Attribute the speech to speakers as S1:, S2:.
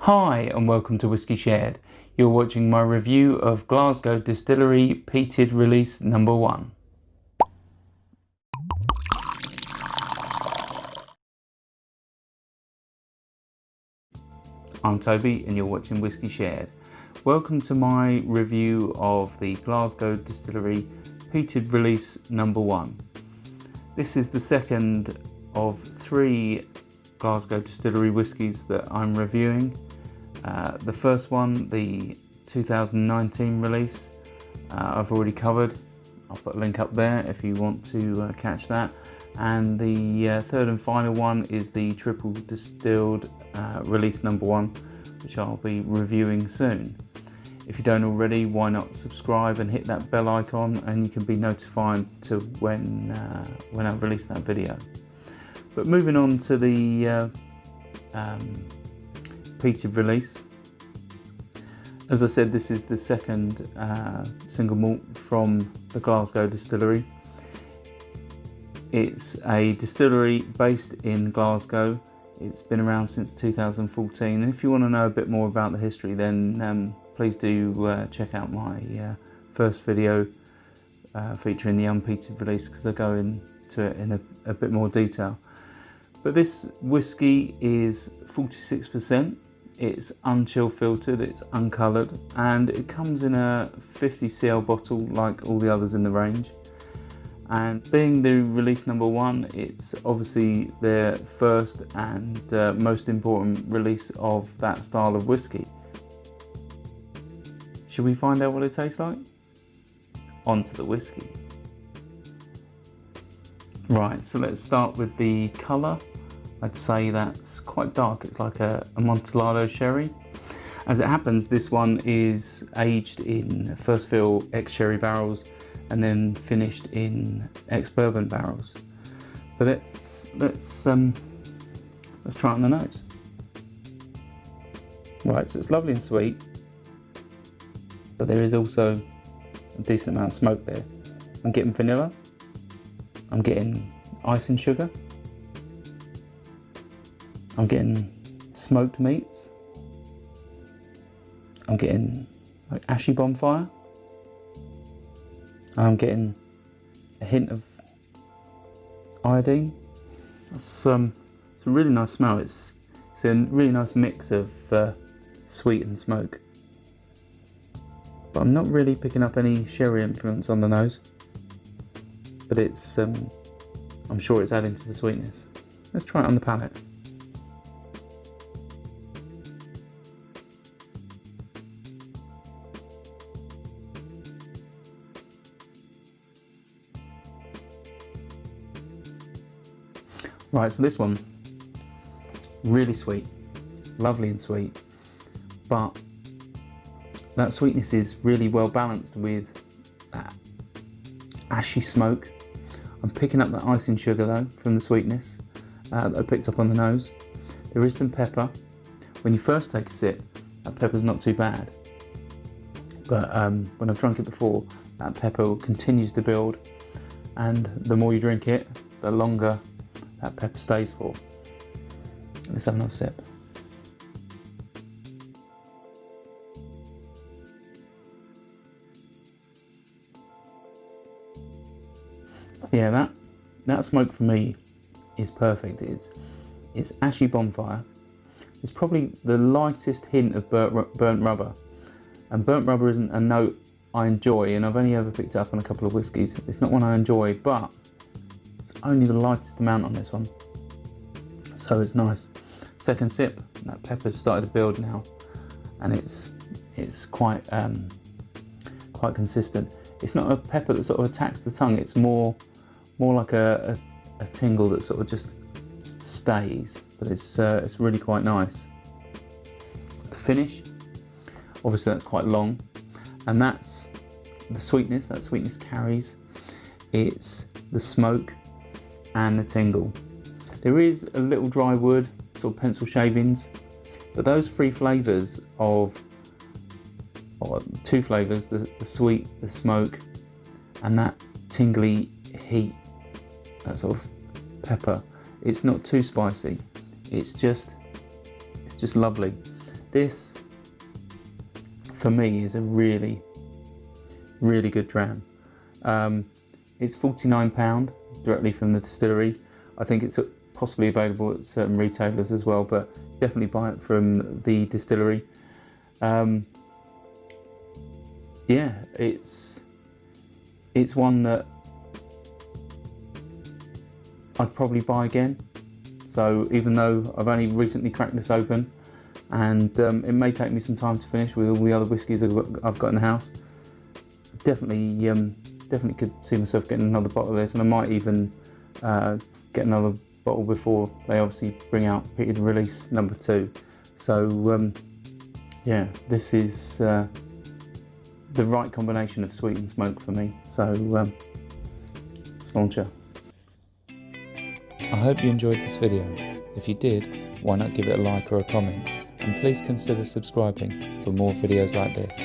S1: Hi and welcome to Whisky Shared. You're watching my review of Glasgow Distillery Peated Release No.1. I'm Toby and you're watching Whisky Shared. Welcome to my review of the Glasgow Distillery Peated Release No.1. This is the second of 3 Glasgow Distillery whiskies that I'm reviewing. The first one, the 2019 release, I've already covered. I'll put a link up there if you want to catch that. And the third and final one is the triple distilled release No.1, which I'll be reviewing soon. If you don't already, why not subscribe and hit that bell icon, and you can be notified to when I release that video. But moving on to the peated release. As I said, this is the second single malt from the Glasgow Distillery. It's a distillery based in Glasgow. It's been around since 2014, and if you want to know a bit more about the history, then please do check out my first video featuring the unpeated release, because I go into it in a bit more detail. But this whiskey is 46%. It's unchill filtered, it's uncoloured, and it comes in a 50cl bottle like all the others in the range. And being the release No.1, it's obviously their first and most important release of that style of whiskey. Should we find out what it tastes like? On to the whiskey. Right, so let's start with the colour. I'd say that's quite dark. It's like a Amontillado sherry. As it happens, this one is aged in first fill ex-sherry barrels and then finished in ex-bourbon barrels. But let's try it on the nose. Right, so it's lovely and sweet, but there is also a decent amount of smoke there. I'm getting vanilla. I'm getting ice and sugar. I'm getting smoked meats. I'm getting like ashy bonfire. I'm getting a hint of iodine. It's a really nice smell. It's a really nice mix of sweet and smoke. But I'm not really picking up any sherry influence on the nose. But it's I'm sure it's adding to the sweetness. Let's try it on the palate. Right, so this one, really sweet, lovely and sweet, but that sweetness is really well balanced with that ashy smoke. I'm picking up that ice and sugar though from the sweetness that I picked up on the nose. There is some pepper. When you first take a sip, that pepper's not too bad, but when I've drunk it before, that pepper continues to build, and the more you drink it, the longer that pepper stays for. Let's have another sip. Yeah, that smoke for me is perfect. It's ashy bonfire. It's probably the lightest hint of burnt rubber. And burnt rubber isn't a note I enjoy, and I've only ever picked it up on a couple of whiskies. It's not one I enjoy, but only the lightest amount on this one, so it's nice. Second sip, that pepper's started to build now, and it's quite consistent. It's not a pepper that sort of attacks the tongue. It's more like a tingle that sort of just stays, but it's really quite nice. The finish, obviously that's quite long, and that's the sweetness. That sweetness carries. It's the smoke and the tingle. There is a little dry wood, sort of pencil shavings, but those 3 flavours or 2 flavours, the sweet, the smoke, and that tingly heat, that sort of pepper, it's not too spicy. It's just lovely. This, for me, is a really, really good dram. It's £49 directly from the distillery. I think it's possibly available at certain retailers as well, but definitely buy it from the distillery. Yeah, it's one that I'd probably buy again. So even though I've only recently cracked this open, and it may take me some time to finish with all the other whiskies I've got in the house, definitely could see myself getting another bottle of this, and I might even get another bottle before they obviously bring out Peated Release No. 2. So yeah, this is the right combination of sweet and smoke for me. So Slauncher.
S2: I hope you enjoyed this video. If you did, why not give it a like or a comment, and please consider subscribing for more videos like this.